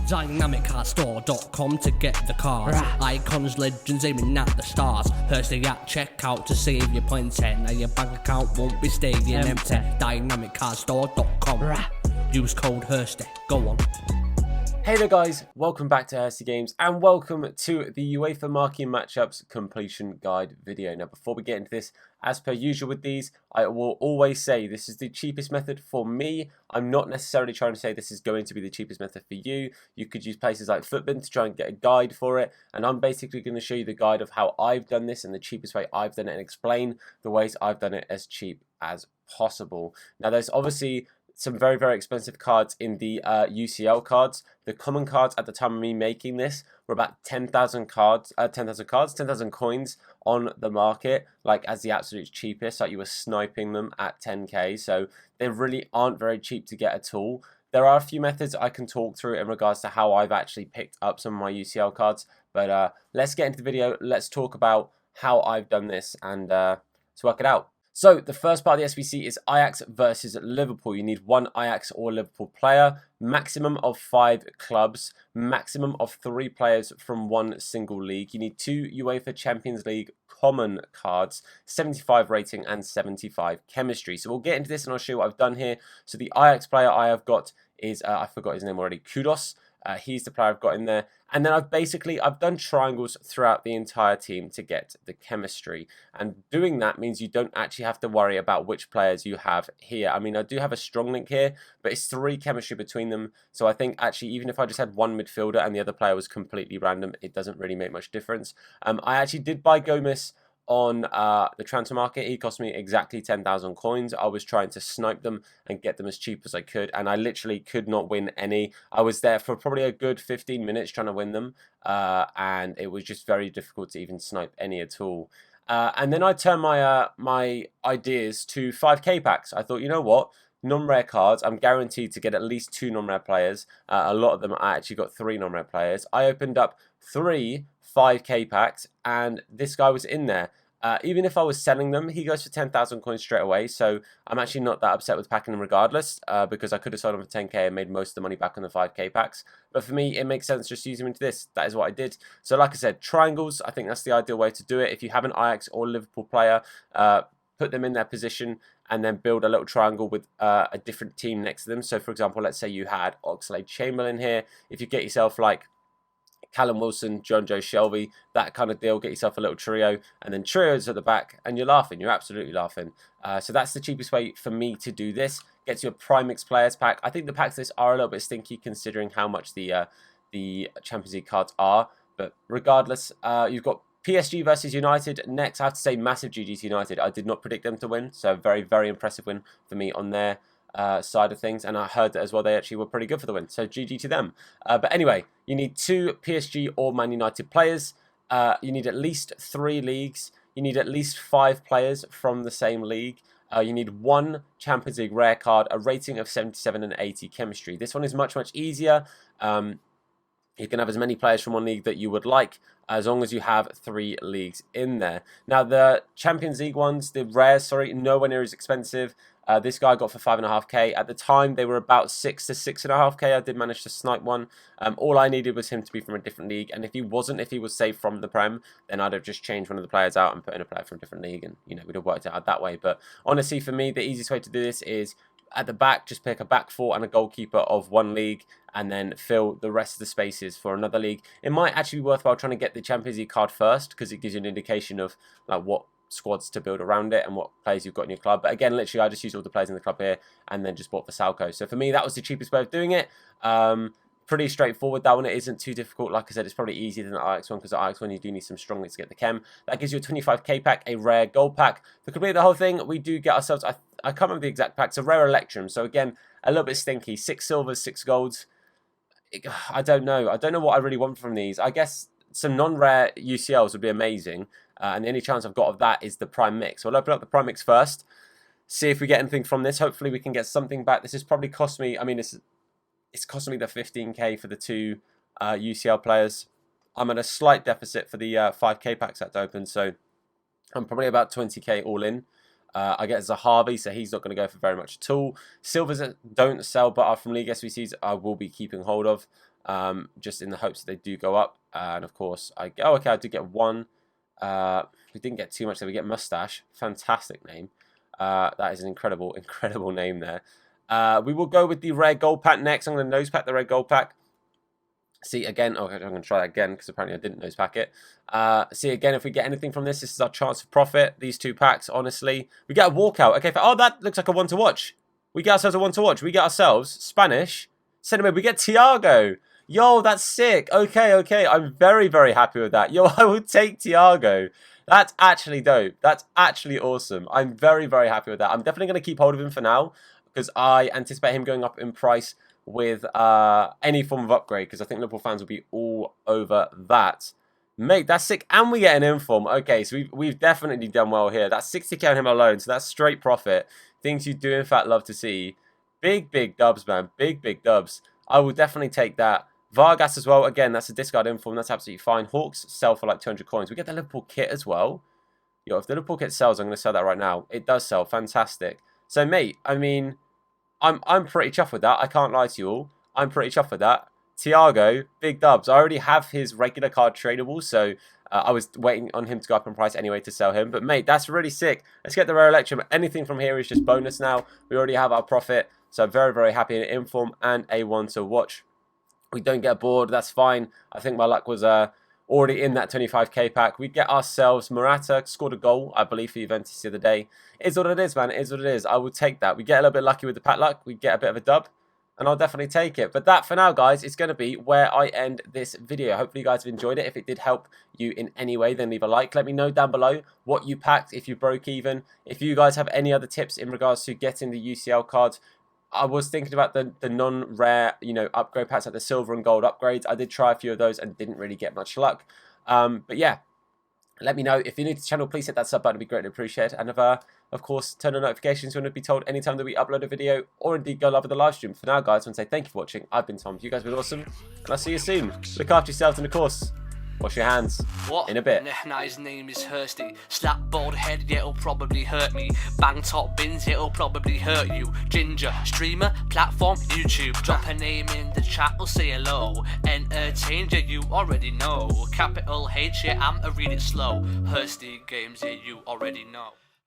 DynamicCardStore.com to get the cards. Icons, legends aiming at the stars. Hursty at checkout to save your points. Now your bank account won't be staying empty. DynamicCardStore.com. Use code Hursty. Go on. Hey there guys, welcome back to Hursty Games and welcome to the Uefa Marquee Matchups completion guide video. Now before we get into this, as per usual with these, I will always say this is the cheapest method for me. I'm not necessarily trying to say this is going to be the cheapest method for you. You could use places like Footbin to try and get a guide for it, and I'm basically going to show you the guide of how I've done this and the cheapest way I've done it and explain the ways I've done it as cheap as possible. Now there's obviously some very, very expensive cards in the UCL cards. The common cards at the time of me making this were about 10,000 coins on the market, like as the absolute cheapest, like you were sniping them at 10k. So they really aren't very cheap to get at all. There are a few methods I can talk through in regards to how I've actually picked up some of my UCL cards. But let's get into the video. Let's talk about how I've done this and let's work it out. So the first part of the SBC is Ajax versus Liverpool. You need one Ajax or Liverpool player, maximum of 5 clubs, maximum of 3 players from one single league. You need 2 UEFA Champions League common cards, 75 rating and 75 chemistry. So we'll get into this and I'll show you what I've done here. So the Ajax player I have got is, I forgot his name already, Kudos. He's the player I've got in there. And then I've done triangles throughout the entire team to get the chemistry. And doing that means you don't actually have to worry about which players you have here. I mean, I do have a strong link here, but it's 3 chemistry between them. So I think actually, even if I just had one midfielder and the other player was completely random, it doesn't really make much difference. I actually did buy Gomez on the transfer market. He cost me exactly 10,000 coins. I was trying to snipe them and get them as cheap as I could, and I literally could not win any. I was there for probably a good 15 minutes trying to win them, and it was just very difficult to even snipe any at all. And then I turned my my ideas to 5k packs. I thought, you know what? Non-rare cards, I'm guaranteed to get at least 2 non-rare players. A lot of them, I actually got 3 non-rare players. I opened up 3 5k packs and this guy was in there. Even if I was selling them, he goes for 10,000 coins straight away. So I'm actually not that upset with packing them regardless, because I could have sold them for 10k and made most of the money back on the 5k packs. But for me, it makes sense just use them into this. That is what I did. So like I said, triangles, I think that's the ideal way to do it. If you have an Ajax or Liverpool player, put them in their position and then build a little triangle with a different team next to them. So for example, let's say you had Oxlade-Chamberlain here. If you get yourself like Callum Wilson, John Joe Shelby, that kind of deal, get yourself a little trio, and then trios at the back, and you're laughing. You're absolutely laughing. So that's the cheapest way for me to do this. Gets you a Prime Mix Players pack. I think the packs this are a little bit stinky considering how much the Champions League cards are. But regardless, you've got PSG versus United next. I have to say, massive GG to United. I did not predict them to win, so very, very impressive win for me on their side of things, and I heard that as well they actually were pretty good for the win, so GG to them. But anyway, you need 2 PSG or Man United players, you need at least 3 leagues, you need at least 5 players from the same league, you need 1 Champions League rare card, a rating of 77 and 80 chemistry. This one is much, much easier. You can have as many players from one league that you would like, as long as you have 3 leagues in there. Now, the Champions League ones, the rares, sorry, nowhere near as expensive. This guy I got for 5.5k. At the time, they were about 6 to 6.5k. I did manage to snipe one. All I needed was him to be from a different league. And if he wasn't, if he was, say, from the Prem, then I'd have just changed one of the players out and put in a player from a different league. And, you know, we'd have worked it out that way. But honestly, for me, the easiest way to do this is at the back, just pick a back 4 and a goalkeeper of one league, and then fill the rest of the spaces for another league. It might actually be worthwhile trying to get the Champions League card first, because it gives you an indication of like what squads to build around it and what players you've got in your club. But again, literally, I just used all the players in the club here and then just bought the Salco. So for me, that was the cheapest way of doing it. Pretty straightforward, that one. It isn't too difficult. Like I said, it's probably easier than the Ajax one, because the Ajax one, you do need some strong links to get the chem. That gives you a 25k pack, a rare gold pack. To complete the whole thing, we do get ourselves, I can't remember the exact packs, a rare Electrum. So again, a little bit stinky. 6 silvers, 6 golds. I don't know. I don't know what I really want from these. I guess some non-rare UCLs would be amazing. And the only chance I've got of that is the Prime Mix. So I'll open up the Prime Mix first. See if we get anything from this. Hopefully we can get something back. This has probably cost me, I mean, it's costing me the 15k for the 2 UCL players. I'm at a slight deficit for the 5k packs that's open, so I'm probably about 20k all in. I get Zahavi, so he's not going to go for very much at all. Silvers that don't sell but are from League SBCs, I will be keeping hold of. just in the hopes that they do go up. And of course, I did get one. We didn't get too much there. We get Mustache. Fantastic name. That is an incredible name there. We will go with the rare gold pack next. I'm going to nose pack the red gold pack. See again. Okay, I'm going to try that again because apparently I didn't nose pack it. See again if we get anything from this. This is our chance of profit. These 2 packs, honestly. We get a walkout. Okay, oh, that looks like a one to watch. We get ourselves a one to watch. We get ourselves Spanish. Cinema. We get Thiago. Yo, that's sick. Okay. I'm very happy with that. Yo, I will take Thiago. That's actually dope. That's actually awesome. I'm very happy with that. I'm definitely going to keep hold of him for now because I anticipate him going up in price with any form of upgrade because I think Liverpool fans will be all over that. Mate, that's sick. And we get an inform. Okay, so we've definitely done well here. That's 60k on him alone, so that's straight profit. Things you do, in fact, love to see. Big dubs, man. Big dubs. I will definitely take that. Vargas as well. Again, that's a discard inform. That's absolutely fine. Hawks sell for like 200 coins. We get the Liverpool kit as well. Yo, if the Liverpool kit sells, I'm going to sell that right now. It does sell. Fantastic. So, mate, I mean, I'm pretty chuffed with that. I can't lie to you all. I'm pretty chuffed with that. Thiago, big dubs. I already have his regular card tradable, so I was waiting on him to go up in price anyway to sell him. But, mate, that's really sick. Let's get the rare Electrum. Anything from here is just bonus now. We already have our profit, so very happy in inform and a one to watch. We don't get bored, that's fine. I think my luck was already in that 25k pack. We get ourselves Morata, scored a goal, I believe, for Juventus the other day. It is what it is, man. It is what it is. I will take that. We get a little bit lucky with the pack luck. We get a bit of a dub, and I'll definitely take it. But that, for now, guys, is going to be where I end this video. Hopefully, you guys have enjoyed it. If it did help you in any way, then leave a like. Let me know down below what you packed, if you broke even. If you guys have any other tips in regards to getting the UCL cards, I was thinking about the non-rare, upgrade packs like the silver and gold upgrades. I did try a few of those and didn't really get much luck. But yeah, let me know. If you're new to the channel, please hit that sub button. It'd be greatly appreciated. And of course, turn on notifications. You want to be told anytime that we upload a video or indeed go live with the live stream. For now, guys, I want to say thank you for watching. I've been Tom. You guys have been awesome. And I'll see you soon. Look after yourselves and, of course, wash your hands. What? In a bit. Nah, his name is Hursty. Slap bald head, yeah, it'll probably hurt me. Bang top bins, it'll probably hurt you. Ginger, streamer, platform, YouTube. Drop a name in the chat, we'll say hello. Entertained, yeah, you already know. Capital H, yeah, I'm a read it slow. Hursty games, yeah, you already know.